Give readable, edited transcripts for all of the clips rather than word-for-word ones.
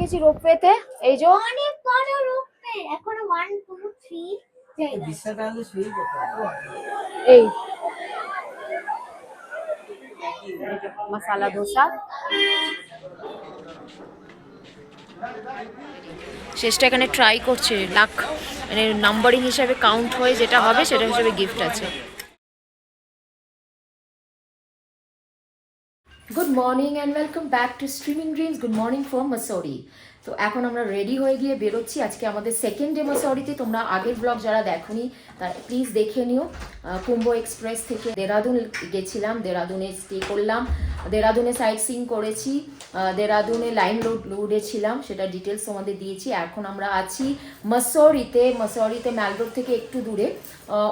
গেছি রোপওয়েতে। এই যে অনেক বড় রোপওয়ে, এখনো 1 2 3 যাই না। এই মশালা ধোসা শেষটা এখানে ট্রাই করছে, লাখ মানে নাম্বারিং হিসাবে কাউন্ট হয়ে যেটা হবে সেটা হিসেবে গিফট আছে। Good morning and welcome back to Streaming Dreams. Good morning from Mussoorie. তো এখন আমরা রেডি হয়ে গিয়ে বেরোচ্ছি। আজকে আমাদের সেকেন্ড ডে মাসৌরিতে। তোমরা আগের ব্লগ যারা দেখোনি তারা প্লিজ দেখে নিও। কুম্ভো এক্সপ্রেস থেকে দেরাদুন গেছিলাম, দেরাদুনে স্টে করলাম, দেরাদুনে সাইট সিইং করেছি, দেরাদুনে লাইম রোডে ছিলাম, সেটা ডিটেলস তোমাদের দিয়েছি। এখন আমরা আছি মাসৌরিতে। মাসৌরিতে ম্যাল রোড থেকে একটু দূরে,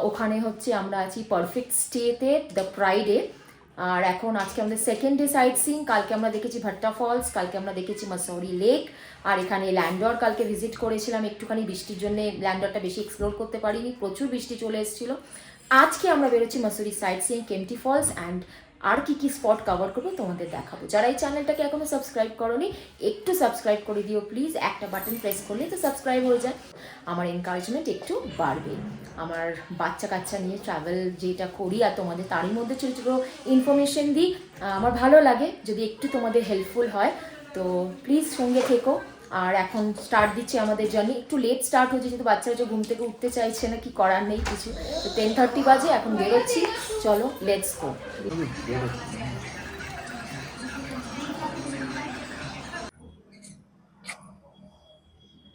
ওখানে হচ্ছে আমরা আছি পারফেক্ট স্টেতে, দ্য প্রাইডে। আর এখন আজকে আমাদের সেকেন্ড ডে সাইট সিইং। কালকে আমরা দেখেছি ভাট্টা ফলস, কালকে আমরা দেখেছি মাসৌরি লেক, আর এখানে ল্যান্ডর কালকে ভিজিট করেছিলাম। একটুখানি বৃষ্টির জন্য ল্যান্ডরটা বেশি এক্সপ্লোর করতে পারিনি, প্রচুর বৃষ্টি চলে এসেছিলো। আজকে আমরা বেরোচ্ছি Mussoorie sightseeing, Kempty Falls and আর কি কি স্পট কভার করবো তোমাদের দেখাবো। যারা এই চ্যানেলটাকে এখনো সাবস্ক্রাইব করোনি একটু সাবস্ক্রাইব করে দিও প্লিজ। একটা বাটন প্রেস করলে তো সাবস্ক্রাইব হয়ে যায়, আমার এনকারেজমেন্ট একটু বাড়বে। আমার বাচ্চা কাচ্চা নিয়ে ট্রাভেল যেটা করি আর তোমাদের তারই মধ্যে ছোটো ছোটো ইনফরমেশন দিই, আমার ভালো লাগে যদি একটু তোমাদের হেল্পফুল হয়। তো প্লিজ সঙ্গে থেকো। আর এখন স্টার্ট দিচ্ছি আমাদের জার্নি। একটু লেট স্টার্ট হচ্ছে যেহেতু বাচ্চারা যে ঘুম থেকে উঠতে চাইছে না, কি করার নেই কিছু। তো 10:30 বাজে, এখন বেরোচ্ছি। চলো লেটস গো।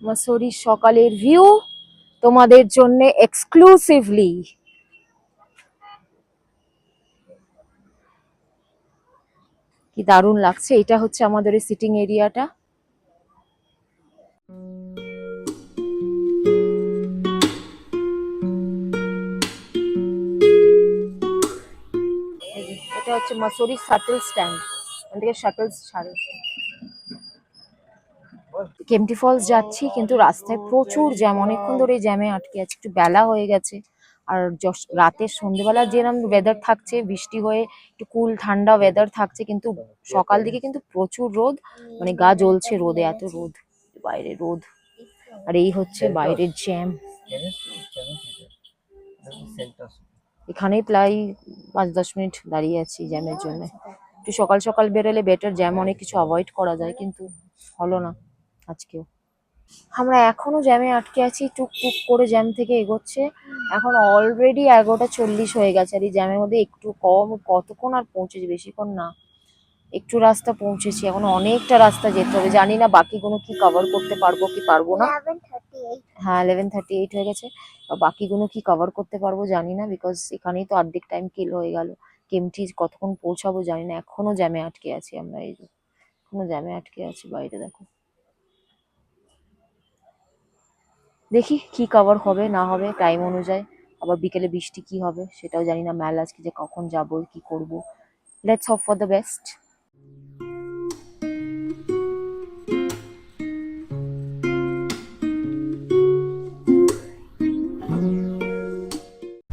মাসৌরি সকালের ভিউ তোমাদের জন্য এক্সক্লুসিভলি। কি দারুণ লাগছে। এটা হচ্ছে আমাদের এই সিটিং এরিয়াটা। এটা হচ্ছে মাসৌরি শাটল স্ট্যান্ড, এখান থেকে শাটলস ছাড়ে। কেম্পটি ফলস যাচ্ছি কিন্তু রাস্তায় প্রচুর জ্যাম, অনেকক্ষণ ধরে জ্যামে আটকে আছে। একটু বেলা হয়ে গেছে, আর রাতের সন্ধ্যেবেলা যেরকম ওয়েদার থাকছে, বৃষ্টি হয়ে একটু কুল ঠান্ডা ওয়েদার থাকছে, কিন্তু সকাল দিকে কিন্তু প্রচুর রোদ, মানে গা জ্বলছে রোদে, এত রোদ, বাইরে রোদ। আর এই হচ্ছে বাইরের জ্যাম। এখানেই প্রায় 5-10 মিনিট দাঁড়িয়ে আছি জ্যামের জন্য। একটু সকাল সকাল বেরোলে বেটার, জ্যাম অনেক কিছু অ্যাভয়েড করা যায়, কিন্তু হলো না আজকেও। আমরা এখনো জ্যামে আটকে আছি, টুকটুক করে জ্যাম থেকে এগোচ্ছে। এখন অলরেডি 11:40 হয়ে গেছে, আর এই জ্যামের মধ্যে একটু কম কতক্ষণ আর পৌঁছেছি, বেশিক্ষণ না, একটু রাস্তা পৌঁছেছি। এখন অনেকটা রাস্তা যেতে হবে, জানি না বাকিগুলো কি কভার করতে পারবো কি পারবো না। হ্যাঁ 11:38 হয়ে গেছে, বাকিগুলো কি কভার করতে পারবো জানি না, বিকজ এখানেই তো অর্ধেক টাইম কিল হয়ে গেল। কেমটি কতক্ষণ পৌঁছাবো জানি না, এখনো জ্যামে আটকে আছি আমরা। এই যে এখনো জ্যামে আটকে আছি, বাইরে দেখো। দেখি কি কভার হবে না হবে টাইম অনুযায়ী। আবার বিকেলে বৃষ্টি কি হবে সেটাও জানি না, মেল আজকে যে কখন যাবো কি করব। Let's hope for the best.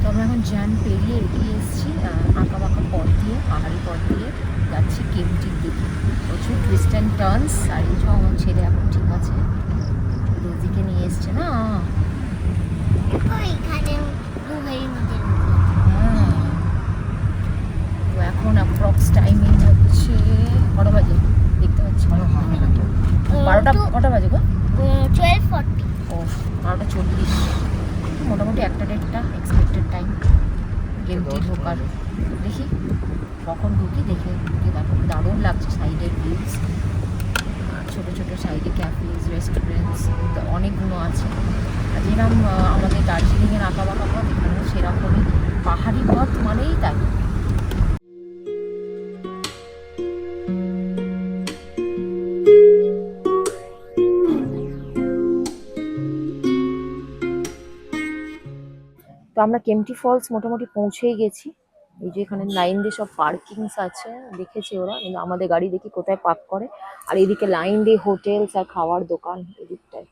তবে এখন জ্যাম পেরিয়ে এগিয়ে এসেছি, আঁকা বাঁকা পথ দিয়ে, পাহাড়ি পথ দিয়ে যাচ্ছি কেমটির দিকে। প্রচুর টুইস্ট অ্যান্ড টার্নস। আর এই আমার ছেলে এখন ঠিক আছে, রোজিকে নিয়ে এসছে না। তো এখন অ্যাপ্রক্স টাইমিং হচ্ছে কটা বাজে দেখতে পাচ্ছি, 12টা। কটা বাজে গো? 12:40। ও 12:40, মোটামুটি একটা দেড়টা এক্সপেক্টেড টাইম কেমটি ঢোকার। দেখি কখন ঢুকি, দেখে দেখো দারুণ লাগছে সাইডের ভিউজ, ছোটো ছোটো সাইডে ক্যাফেজ রেস্টুরেন্টস অনেকগুলো আছে। আর যেরকম আমাদের দার্জিলিংয়ের আঁকা বাঁকা পথ, এখানেও সেরকমই পাহাড়ি পথ মানেই তাই। তো আমরা কেমটি ফলস মোটামুটি পৌঁছেই গেছি। এই যে এখানে লাইন দিয়ে সব পার্কিংস আছে, দেখেছি ওরা, কিন্তু আমাদের গাড়ি দেখি কোথায় পার্ক করে। আর এদিকে লাইন দিয়ে হোটেলস আর খাওয়ার দোকান এদিকটায়।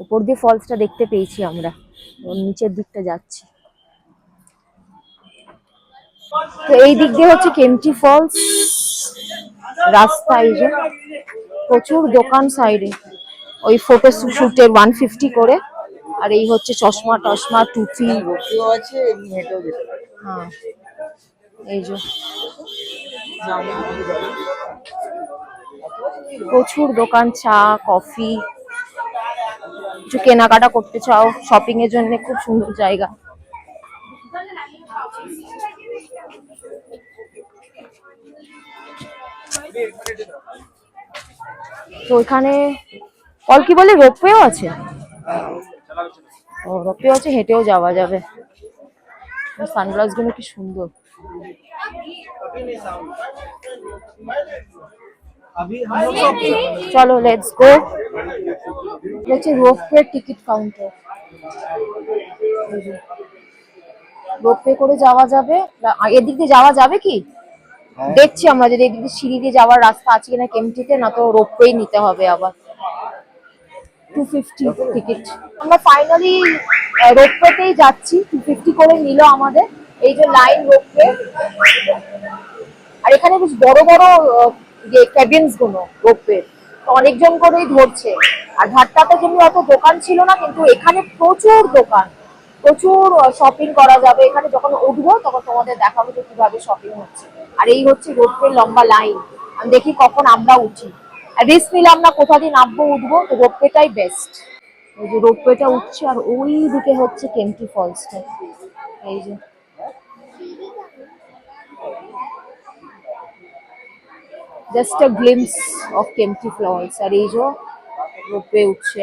উপর দিয়ে ফলসটা দেখতে পেয়েছি আমরা, নিচের দিকটা যাচ্ছি। তো এই দিক দিয়ে হচ্ছে কেমটি ফলস, রাস্তা, এই যে প্রচুর দোকান সাইডে, ওই ফটো শুটের 150 করে। আর এই হচ্ছে চশমা টশমা টুপি। আছে, এমনি হেঁটেও যেতে পারে। হ্যাঁ, এই যে প্রচুর দোকান, চা কফি, কিছু কেনাকাটা করতে চাও শপিং এর জন্য খুব সুন্দর জায়গা। তো এখানে কল কি বলে, রোপওয়েও আছে। ও, রোপওয়ে আছে, হেঁটেও যাওয়া যাবে। সানগ্লাস গুলো কি সুন্দর। চলো লেটস গো। হচ্ছে রোপওয়ে টিকিট কাউন্টার। রোপওয়ে করে যাওয়া যাবে। এদিক দিয়ে যাওয়া যাবে কি দেখছি আমরা, যদি এদিক দিয়ে সিঁড়ি দিয়ে যাওয়ার রাস্তা আছে কিনা কেমটিতে, না তো রোপওয়ে নিতে হবে আবার। 250 টিকিট। আমরা ফাইনালি রোপওয়েতেই যাচ্ছি। 250 করে নিল আমাদের। এই যে লাইন রোপওয়ে, আর এখানে বেশ বড় বড় যে ক্যাবিনস গুলো রোপওয়ে, অনেকজন করেই ধরছে। আর ঘাটটাতে যেমনি অত দোকান ছিল না, কিন্তু এখানে প্রচুর দোকান, প্রচুর শপিং করা যাবে। এখানে যখন উঠবো তখন তোমাদের দেখাবো যে কিভাবে শপিং হচ্ছে। আর এই হচ্ছে রোপওয়ে লম্বা লাইন। আমি দেখি কখন আমরা উঠি, আর রিস্ক নিলাম না কোথা দিয়ে নামবো উঠবো, তো রোপওয়েটাই বেস্ট। ওই যে রোপওয়েটা উঠছে, আর ওই দিকে হচ্ছে কেম্পটি ফলসটা। এই যে just a glimpse of Kempty Falls. আর এই যে রোপওয়ে উঠছে,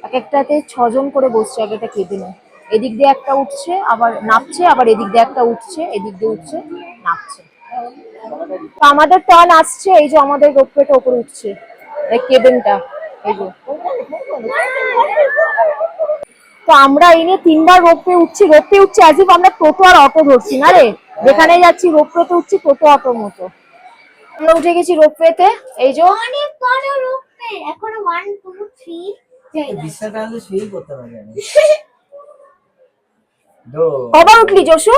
এক একটাতে 6 জন করে বসছে এক একটা কেবিনে। এদিক দিয়ে একটা উঠছে আবার নামছে, আবার এদিক দিয়ে একটা উঠছে, এদিক দিয়ে উঠছে নামছে। তো আমাদের টার্ন আসছে, এই যে আমাদের রোপওয়েটা উপরে উঠছে, এই কেবিনটা। এই যে তো আমরা এই নিয়ে 3বার রোপওয়ে উঠছি। রোপওয়ে উঠছি অ্যাজ ইফ আমরা টোটো আর অটো ধরছি না রে। যেখানে যাচ্ছি রোপওয়েতে উঠছি, টোটো অটোর মতো। আমরা উঠে গেছি রোপওয়েতে। এই যে অনেক বড় রোপওয়ে, এখনো 1 2 3 বিছানাটা আনলে শুয়েই করতে পারি আমি। কবার উঠলি জসু?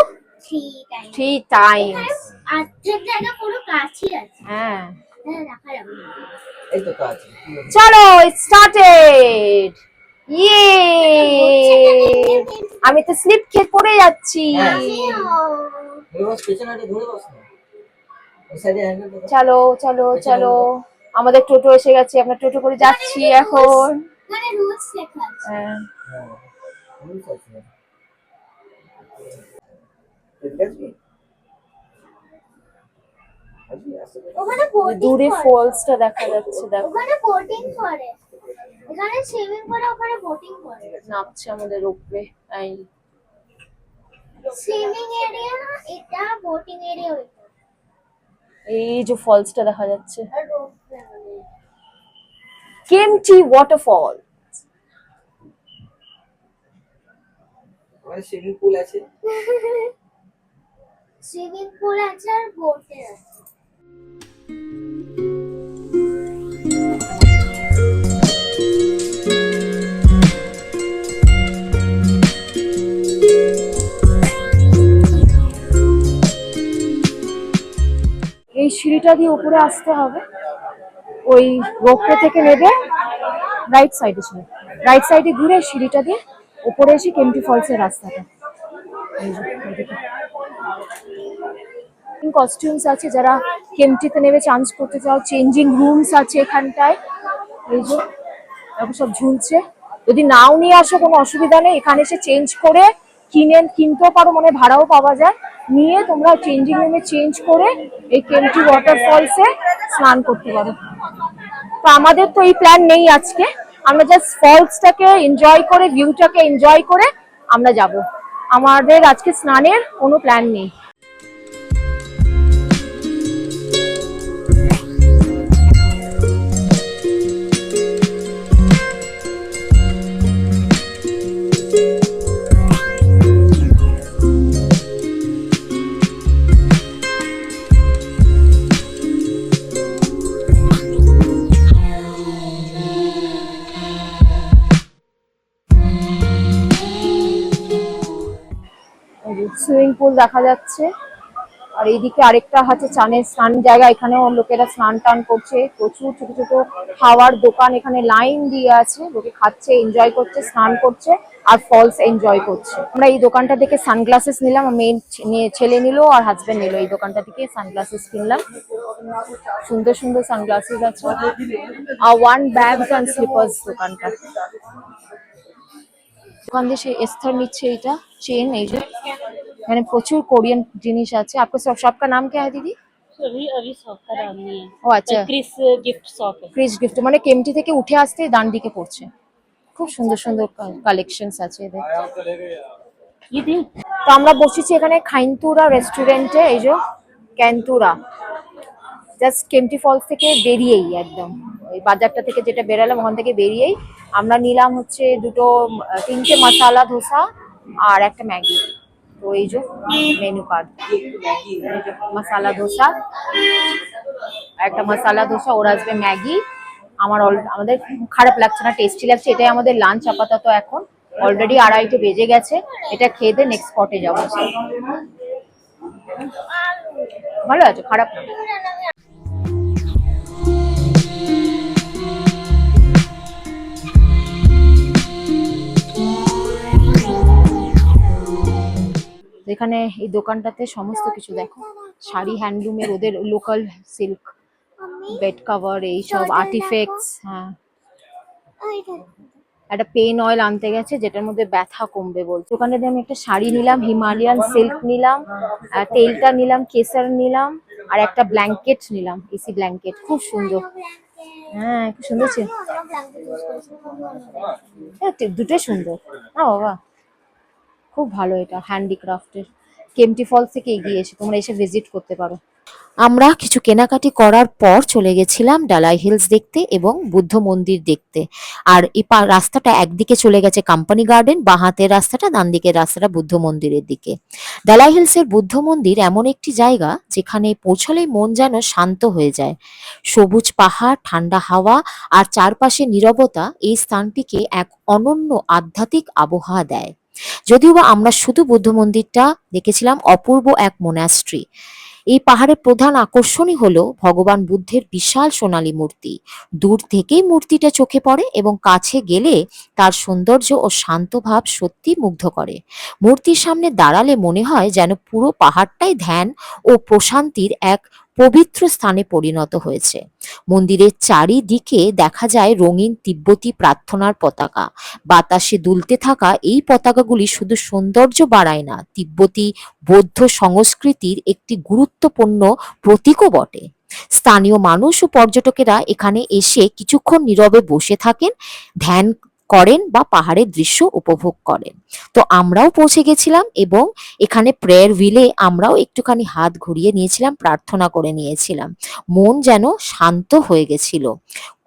3 3 টাইমস। অর্ধেক জায়গা পুরো কাছেই আছে। হ্যাঁ, হ্যাঁ, রাখা যাবে। এই তো কাজ। চলো স্টার্টেড। ইয়ে, আমি তো স্লিপ খেয়ে পড়ে যাচ্ছি। ধরে বস, পেছনেটা ধরে বস না। ওই সাইডে হ্যান্ডেল ধরে। চলো চলো চলো, আমাদের টোটো এসে গেছে। আমরা টোটো করে যাচ্ছি এখন। মানে রুলস লেখা আছে। হ্যাঁ, হ্যাঁ, রুলস আছে। ঠিক আছে। ওখানে বোটিং দূরে করে। ফলসটা দেখা যাচ্ছে, দেখো। ওখানে বোটিং করে, এখানে সুইমিং করে, ওখানে বোটিং করে। নামছে আমাদের রোপওয়ে। এই সুইমিং এরিয়া এটা, বোটিং এরিয়া ওইটা। এই যে ফলসটা দেখা যাচ্ছে, আর রোপওয়ে কেম্পটি ওয়াটারফল। ওখানে সুইমিং পুল আছে। সুইমিং পুল আছে আর বোটে আছে। এই সিঁড়িটা দিয়ে উপরে আসতে হবে। ওই রোপওয়ে থেকে নেবে রাইট সাইডে, ছিল রাইট সাইডে ঘুরে সিঁড়িটা দিয়ে উপরে এসে কেম্পটি ফলসের রাস্তাটা। কস্টিউমস আছে, যারা কেম্পটিতে নেবে চান্স করতে চাও। চেঞ্জিং রুমস আছে এখানটায়। এই যে এখন সব ঝুলছে। যদি নাও নিয়ে আসো কোনো অসুবিধা নেই, এখানে এসে চেঞ্জ করে কিনতেও পারো, মানে ভাড়াও পাওয়া যায়। নিয়ে তোমরা চেঞ্জিং রুমে চেঞ্জ করে এই কেম্পটি ওয়াটারফলসে স্নান করতে পারো। তো আমাদের তো এই প্ল্যান নেই আজকে, আমরা জাস্ট ফলসটাকে এনজয় করে, ভিউটাকে এনজয় করে আমরা যাব। আমাদের আজকে স্নানের কোনো প্ল্যান নেই। সুইমিং পুল দেখা যাচ্ছে, আর এইদিকে আরেকটা হচ্ছে স্নান জায়গা, এখানেও লোকেরা স্নান টান করছে, প্রচুর ছোট ছোট খাওয়ার দোকান এখানে লাইন দিয়ে আছে, লোকে খাচ্ছে, এনজয় করছে, স্নান করছে আর ফলস এনজয় করছে। আমরা এই দোকানটা থেকে সানগ্লাসেস নিলাম, মেয়ে ছেলে নিল আর হাজবেন্ড নিল, এই দোকানটা থেকে সানগ্লাসেস কিনলাম, সুন্দর সুন্দর সানগ্লাসেস আছে। আর ওয়ান ব্যাগস অ্যান্ড স্লিপার্স দোকানটা, দোকান দিয়ে সে এস্থর নিচ্ছে, এটা চেন, এই যে এখানে প্রচুর কোরিয়ান জিনিস আছে। আপনার শপ का नाम क्या है दीदी? अभी अभी शॉप का नाम नहीं है। ও আচ্ছা, क्रिस गिफ्ट शॉप है। ক্রিস গিফট, মানে কেমটি থেকে উঠে আসতে ডান দিকে পড়ছে। খুব সুন্দর সুন্দর কালেকশনস আছে এদের। ये देख তো আমরা বসেছি এখানে খাইনতুরা রেস্টুরেন্টে, এই যে ক্যান্তুরা, জাস্ট কেমটি ফলস থেকে বেরিয়েই একদম ওই বাজারটা থেকে যেটা বেরালাম ওখান থেকে বেরিয়েই আমরা নিলাম হচ্ছে তিনটে মশালা ধোসা আর একটা ম্যাগি। তো এই যে মেনু কার্ড, মশালা ধোসা, একটা মশালা ধোসা, ওর আসবে ম্যাগি। আমাদের খারাপ লাগছে না, টেস্টি লাগছে। এটাই আমাদের লাঞ্চ আপাতত এখন, অলরেডি 2:30 বেজে গেছে। এটা খেয়ে দিয়ে নেক্সট স্পটে যাবো। ভালো আছে, খারাপ না। এখানে এই দোকানটাতে সমস্ত কিছু দেখো, শাড়ি, হ্যান্ডলুমের, ওদের লোকাল সিল্ক, বেড কভার, এইসব আর্টিফেক্টস। হ্যাঁ, একটা পেন অয়েল আনতে গেছে যেটার মধ্যে ব্যথা কমবে বলছে। ওখানে দিয়ে আমি একটা শাড়ি নিলাম, হিমালয়ান সিল্ক নিলাম, তেলটা নিলাম, কেসার নিলাম, আর একটা ব্ল্যাঙ্কেট নিলাম, এসি ব্ল্যাঙ্কেট, খুব সুন্দর। হ্যাঁ, খুব সুন্দর ছিল, দুটোই সুন্দর। না বাবা, খুব ভালো, এটা হ্যান্ডিক্রাফটের। কেমটি ফলস থেকে এগিয়ে এসে তোমরা এসে ভিজিট করতে পারো। আমরা কিছু কেনাকাটি করার পর চলে গেছিলাম ডালাই হিলস দেখতে এবং বুদ্ধ মন্দির দেখতে। আর এই রাস্তাটা একদিকে চলে গেছে কোম্পানি গার্ডেন, বাঁ হাতের রাস্তাটা, ডান দিকের রাস্তাটা বুদ্ধ মন্দিরের দিকে। ডালাই হিলসের বুদ্ধ মন্দির এমন একটি জায়গা যেখানে পৌঁছলেই মন যেন শান্ত হয়ে যায়। সবুজ পাহাড়, ঠান্ডা হাওয়া আর চারপাশে নীরবতা এই স্থানটিকে এক অনন্য আধ্যাত্মিক আবহাওয়া দেয়। যদিও বা আমরা শুধু বুদ্ধ মন্দিরটা দেখেছিলাম, অপূর্ব এক মোনাস্ট্রি। এই পাহাড়ের প্রধান আকর্ষণই হলো ভগবান বুদ্ধের বিশাল সোনালী মূর্তি। দূর থেকেই মূর্তিটা চোখে পড়ে এবং কাছে গেলে তার সৌন্দর্য ও শান্ত ভাব সত্যি মুগ্ধ করে। মূর্তির সামনে দাঁড়ালে মনে হয় যেন পুরো পাহাড়টাই ধ্যান ও প্রশান্তির এক পবিত্র স্থানে পরিণত হয়েছে। মন্দিরের চারিদিকে দেখা যায় রঙিন তিব্বতী প্রার্থনার পতাকা। বাতাসে দুলতে থাকা এই পতাকাগুলি শুধু সৌন্দর্য বাড়ায় না, তিব্বতী বৌদ্ধ সংস্কৃতির একটি গুরুত্বপূর্ণ প্রতীকও বটে। স্থানীয় মানুষ ও পর্যটকেরা এখানে এসে কিছুক্ষণ নীরবে বসে থাকেন, ধ্যান করেন বা পাহাড়ের দৃশ্য উপভোগ করেন। তো আমরাও পৌঁছে গেছিলাম এবং এখানে প্রেয়ার হুইলে আমরাও একটুখানি হাত ঘুরিয়ে নিয়েছিলাম, প্রার্থনা করে নিয়েছিলাম। মন যেন শান্ত হয়ে গেছিল।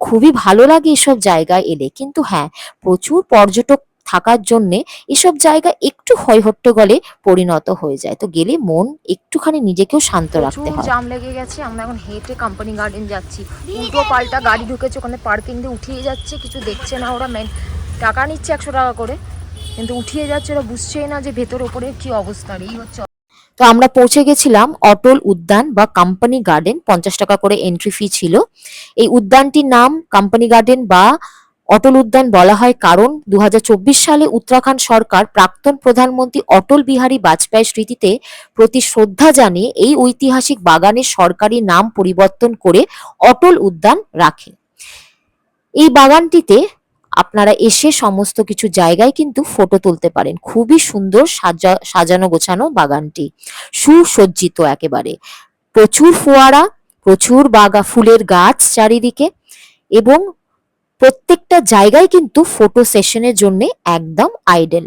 খুবই ভালো লাগে এসব জায়গায় এলে, কিন্তু হ্যাঁ, প্রচুর পর্যটক থাকার জন্যে এসব জায়গা একটু হইহট্টগোলে পরিণত হয়ে যায়। তো গেলে মন একটুখানি নিজেকেও শান্ত রাখতে হয়। জাম লেগে গেছে, আমরা এখন হেঁটে কোম্পানি গার্ডেন যাচ্ছি। উল্টো পাল্টা গাড়ি ঢুকেছে, ওখানে পার্কিং দিয়ে উঠিয়ে যাচ্ছে, কিছু দেখছে না ওরা। টাকা নিচ্ছে 100 টাকা করে, কিন্তু উঠিয়ে যাচ্ছে, ওরা বুঝছেই না যে ভেতর ওপরে কি অবস্থা। এই হচ্ছে। তো আমরা পৌঁছে গেছিলাম অটল উদ্যান বা কোম্পানি গার্ডেন। 50 টাকা করে এন্ট্রি ফি ছিল। এই উদ্যানটির নাম কোম্পানি গার্ডেন বা অটল উদ্যান বলা হয় কারণ 2024 সালে উত্তরাখণ্ড সরকার প্রাক্তন প্রধানমন্ত্রী অটল বিহারী বাজপেয়ীর স্মৃতিতে প্রতি শ্রদ্ধা জানিয়ে এই ঐতিহাসিক বাগানের সরকারি নাম পরিবর্তন করে অটল উদ্যান রাখে। এই বাগানটিতে আপনারা এসে সমস্ত কিছু জায়গায় কিন্তু ফটো তুলতে পারেন। খুবই সুন্দর সাজানো গোছানো বাগানটি, সুসজ্জিত একেবারে। প্রচুর ফোয়ারা, প্রচুর ফুলের গাছ চারিদিকে, এবং প্রত্যেকটা জায়গায় কিন্তু ফটো সেশনের জন্য একদম আইডেল।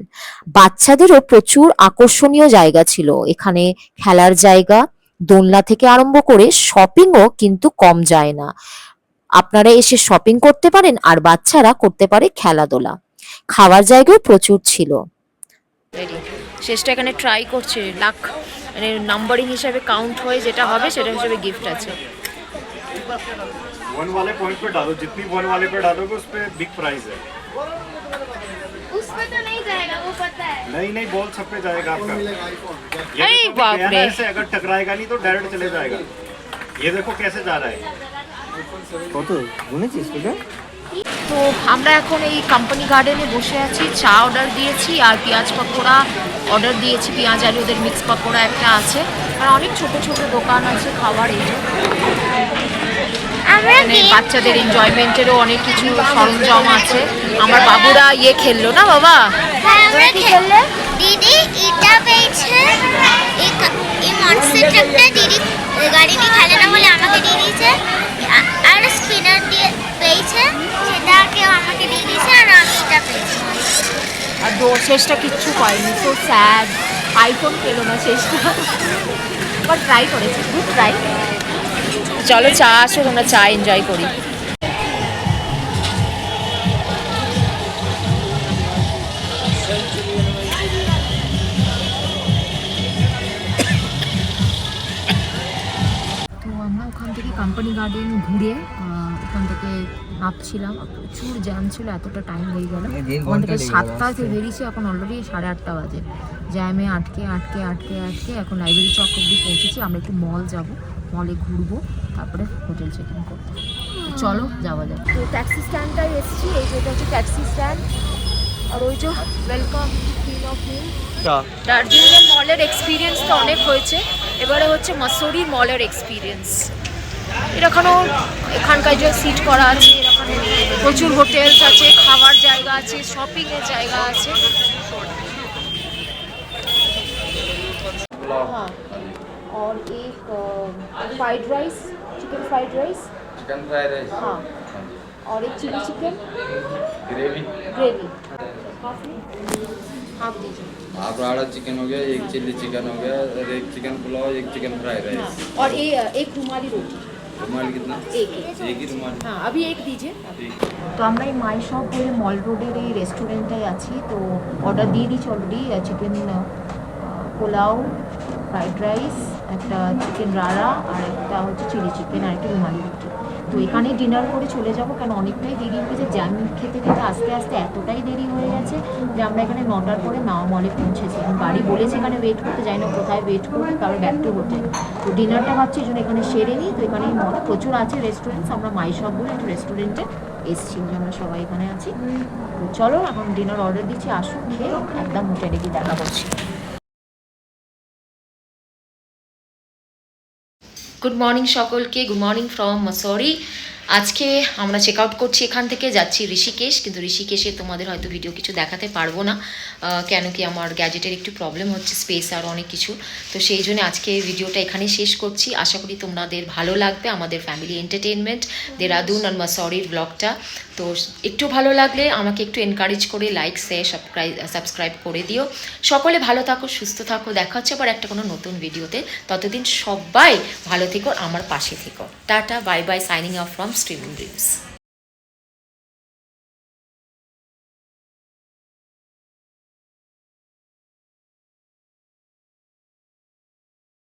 বাচ্চাদেরও প্রচুর আকর্ষণীয় জায়গা ছিল এখানে, খেলার জায়গা, দোলনা থেকে আরম্ভ করে শপিংও কিন্তু কম যায় না। আপনারা এসে শপিং করতে পারেন আর বাচ্চারা করতে পারে খেলাধুলা। খাওয়ার জায়গাও প্রচুর ছিল। শেষটা এখানে ট্রাই করছে, লাখ মানে নাম্বারিং হিসাবে কাউন্ট হয়ে যেটা হবে সেটা হিসেবে গিফট আছে। वन वाले पॉइंट पे डालो, जितनी वन वाले पे डालोगे उस पे बिग प्राइस है। उसमें तो नहीं जाएगा, वो पता है। नहीं नहीं बॉल छत पे जाएगा आपका। ये अरे देखो, बाप गया ना रे। ऐसे, अगर टकराएगा नहीं तो डायरेक्ट चले जाएगा। ये देखो कैसे जा रहा है। কত গুনেছিস তোকে? তো আমরা এখন এই কোম্পানি গার্ডেনে বসে আছি, চা অর্ডার দিয়েছি আর পেঁয়াজ পকোড়া অর্ডার দিয়েছি, পেঁয়াজ আর ওদের মিক্স পকোড়া একটা আছে, আর অনেক ছোট ছোট দোকান আছে খাবার। এই যে আমরা মানে বাচ্চাদের এনজয়মেন্টেরও অনেক কিছু সরঞ্জাম আছে। আমার বাবুরা ইয়ে খেললো না বাবা, তোরা কি খেললে? দিদি এটা পেয়েছে, এই মনস্টার ট্রাকটা দিদি গাড়ি নিয়ে খেলে না বলে আমাকে দিয়ে দিয়েছে, আর স্পিনার দিয়ে পেয়েছে, সেটা কেউ আমাকে দিয়ে দিয়েছে, আর আমি এটা পেয়েছি। আর শেষটা কিচ্ছু পাইনি, সো স্যাড। আইফোন পেলো না শেষটা, বাট ট্রাই করেছি, গুড ট্রাই। চলো চা আসো, তোমরা চা এনজয় করি। তো আমরা ওখান থেকে কোম্পানি গার্ডেন ঘুরে ওখান থেকে নামছিলাম, প্রচুর জ্যাম ছিল, এতটা টাইম হয়ে গেল। ওখান থেকে 7টাতে বেরিয়েছি, এখন অলরেডি 8:30 বাজে। জ্যামে আটকে আটকে আটকে আটকে এখন লাইব্রেরি চক অব্দি পৌঁছেছি। আমরা একটু মল যাব, মলে ঘুরবো, তারপরে হোটেল চেক ইন করবো। তো চলো যাওয়া যাক। তো ট্যাক্সি স্ট্যান্ডটায় এসেছি, এই যেটা হচ্ছে ট্যাক্সি স্ট্যান্ড, আর ওই যে ওয়েলকাম ফিল অফ হিল। দার্জিলিংয়ের মলের এক্সপিরিয়েন্স তো অনেক হয়েছে, এবারে হচ্ছে মসৌরির মলের এক্সপিরিয়েন্স। এখানেও এখানকার যে সিট করা আছে, এখানে প্রচুর হোটেলস আছে, খাওয়ার জায়গা আছে, শপিংয়ের জায়গা আছে। हाँ, और एक fried rice, chicken fried rice, हाँ, और एक चिली चिकन ग्रेवी हाफ दीजिए। हाफ राड़ा चिकन हो गया, एक चिल्ली चिकन हो गया, और एक चिकन पुलाव, एक चिकन फ्राइड हाँ, राइस। और एक रुमाली रोटी। रुमाल कितना? एक एक ही रुमाल। हाँ, अभी एक दीजिए। তো আমরা এই মাই শপ বলে মল রোডের এই রেস্টুরেন্টটায় আছি। তো অর্ডার দিয়ে দিচ্ছি already, chicken pulao, fried rice, একটা চিকেন রাড়া, আর একটা হচ্ছে চিলি চিকেন, আর একটা রুমালি রুটি। তো এখানেই ডিনার করে চলে যাব, কারণ অনেকটাই দেরি হয়েছে। জ্যাম খেতে খেতে আস্তে আস্তে এতটাই দেরি হয়ে গেছে যে আমরা এখানে 9টার পরে মলে পৌঁছেছি। এখন গাড়ি বলেছে এখানে ওয়েট করতে, যাই না কোথায় ওয়েট করবে, তারপরে ব্যাক টু হোটেল। তো ডিনারটা ভাবছি এই জন্য এখানে সেরে নিই। তো এখানে মলে প্রচুর আছে রেস্টুরেন্টস, আমরা মাই শপ বলে একটা রেস্টুরেন্টে এসছি, যে আমরা সবাই এখানে আছি। তো চলো এখন ডিনার অর্ডার দিচ্ছি, আসুন খেয়ে একদম হোটেলে গিয়ে দেখা করছি। গুড মর্নিং সকলকে, গুড মর্নিং ফ্রম মসৌরি। আজকে আমরা চেক আউট করছি, এখান থেকে যাচ্ছি ঋষিকেশ, কিন্তু ঋষিকেশে তোমাদের হয়তো ভিডিও কিছু দেখাতে পারবো না, কেন কি আমার গ্যাজেটের একটু প্রবলেম হচ্ছে, স্পেস আর অনেক কিছু। তো সেই জন্য আজকে ভিডিওটা এখানেই শেষ করছি। আশা করি তোমাদের ভালো লাগবে আমাদের ফ্যামিলি এন্টারটেনমেন্ট দেরাদুন আর মসৌরির ব্লগটা। তো একটু ভালো লাগলে আমাকে একটু এনকারেজ করে লাইক শেয়ার সাবস্ক্রাইব করে দিও। সকলে ভালো থাকো, সুস্থ থাকো, দেখা হচ্ছে আবার একটা কোনো নতুন ভিডিওতে। ততদিন সবাই ভালো থেকো, আমার পাশে থেকো। Tata, bye bye, signing off from streaming dreams.